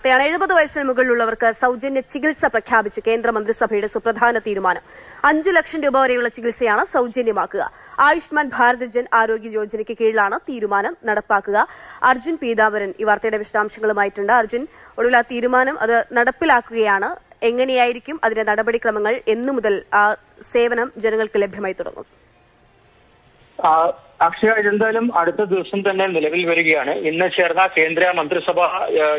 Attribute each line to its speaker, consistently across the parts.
Speaker 1: 70 വയസ്സിന് മുകളിലുള്ളവർക്ക് സൗജന്യ ചികിത്സ പ്രഖ്യാപിച്ചു കേന്ദ്രമന്ത്രിസഭയുടെ സുപ്രധാന തീരുമാനം. 5 ലക്ഷം രൂപ വരെയുള്ള ചികിത്സയാണ് സൗജന്യമാക്കുക. ആയുഷ്മാൻ ഭാരത് ജൻ ആരോഗ്യ യോജനയ്ക്ക് കീഴിലാണ് തീരുമാനം നടപ്പാക്കുക. അർജുൻ പീതാംബരൻ ഈ വാർത്തയുടെ വിശദാംശങ്ങളുമായിട്ടുണ്ട്. അർജുൻ, ഒടുവിൽ ആ തീരുമാനം അത് നടപ്പിലാക്കുകയാണ്. എങ്ങനെയായിരിക്കും അതിന്റെ നടപടിക്രമങ്ങൾ? എന്നു മുതൽ ആ സേവനം ജനങ്ങൾക്ക് ലഭ്യമായി തുടങ്ങും?
Speaker 2: അക്ഷയ, ഇതെന്തായാലും അടുത്ത ദിവസം തന്നെ നിലവിൽ വരികയാണ്. ഇന്ന് ചേർന്ന കേന്ദ്ര മന്ത്രിസഭാ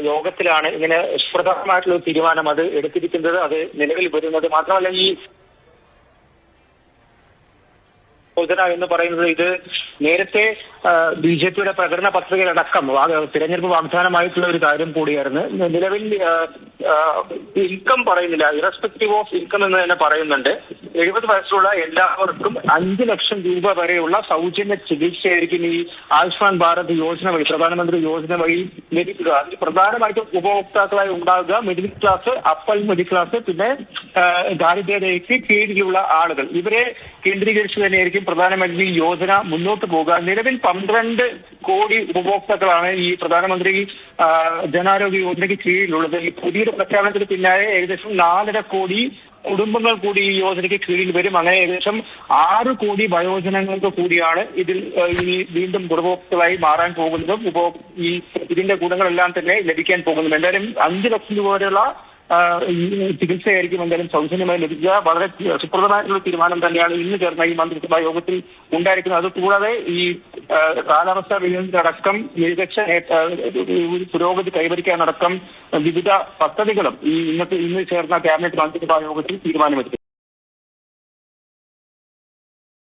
Speaker 2: യോഗത്തിലാണ് ഇങ്ങനെ സുപ്രധാനമായിട്ടുള്ള തീരുമാനം അത് എടുത്തിരിക്കുന്നത്, അത് നിലവിൽ വരുന്നത്. മാത്രമല്ല, ഈ യോജന എന്ന് പറയുന്നത് ഇത് നേരത്തെ ബിജെപിയുടെ പ്രകടന പത്രികയിലടക്കം തിരഞ്ഞെടുപ്പ് വാഗ്ദാനമായിട്ടുള്ള ഒരു കാര്യം കൂടിയായിരുന്നു. നിലവിൽ ഇൻകം പറയുന്നില്ല, ഇറസ്പെക്റ്റീവ് ഓഫ് ഇൻകം എന്ന് തന്നെ പറയുന്നുണ്ട്. 70 വയസ്സുള്ള എല്ലാവർക്കും 5 ലക്ഷം രൂപ വരെയുള്ള സൗജന്യ ചികിത്സയായിരിക്കും ഈ ആയുഷ്മാൻ ഭാരത് യോജന വഴി, പ്രധാനമന്ത്രി യോജന വഴി ലഭിക്കുക. അതിൽ പ്രധാനമായിട്ടും ഉപഭോക്താക്കളായി ഉണ്ടാകുക middle class, upper middle class, പിന്നെ ദാരിദ്ര്യതയ്ക്ക് കീഴിലുള്ള ആളുകൾ. ഇവരെ കേന്ദ്രീകരിച്ച് തന്നെയായിരിക്കും പ്രധാനമന്ത്രി യോജന മുന്നോട്ട് പോകുക. നിലവിൽ 12 കോടി ഉപഭോക്താക്കളാണ് ഈ പ്രധാനമന്ത്രി ജനാരോഗ്യ യോജനയ്ക്ക് കീഴിലുള്ളത്. ഈ പുതിയൊരു പ്രഖ്യാപനത്തിന് പിന്നാലെ ഏകദേശം 4.5 കോടി കുടുംബങ്ങൾ കൂടി ഈ യോജനയ്ക്ക് കീഴിൽ വരും. അങ്ങനെ ഏകദേശം 6 കോടി വയോജനങ്ങൾക്ക് കൂടിയാണ് ഇതിൽ ഇനി വീണ്ടും ഉപഭോക്താക്കളായി മാറാൻ പോകുന്നതും ഈ ഇതിന്റെ ഗുണങ്ങളെല്ലാം തന്നെ ലഭിക്കാൻ പോകുന്നതും. എന്തായാലും 5 ലക്ഷം രൂപ വരെയുള്ള ചികിത്സയായിരിക്കും എന്തായാലും സൗജന്യമായി ലഭിക്കുക. വളരെ സുപ്രധാനമായിട്ടുള്ള തീരുമാനം തന്നെയാണ് ഇന്ന് ചേർന്ന ഈ മന്ത്രിസഭാ യോഗത്തിൽ ഉണ്ടായിരിക്കുന്നത്. അതുകൂടാതെ ഈ കാലാവസ്ഥാ വ്യതിയാനത്തിനടക്കം മികച്ച പുരോഗതി കൈവരിക്കാനടക്കം വിവിധ പദ്ധതികളും ഇന്ന് ചേർന്ന ക്യാബിനറ്റ് മന്ത്രിസഭാ യോഗത്തിൽ തീരുമാനമെടുത്തു.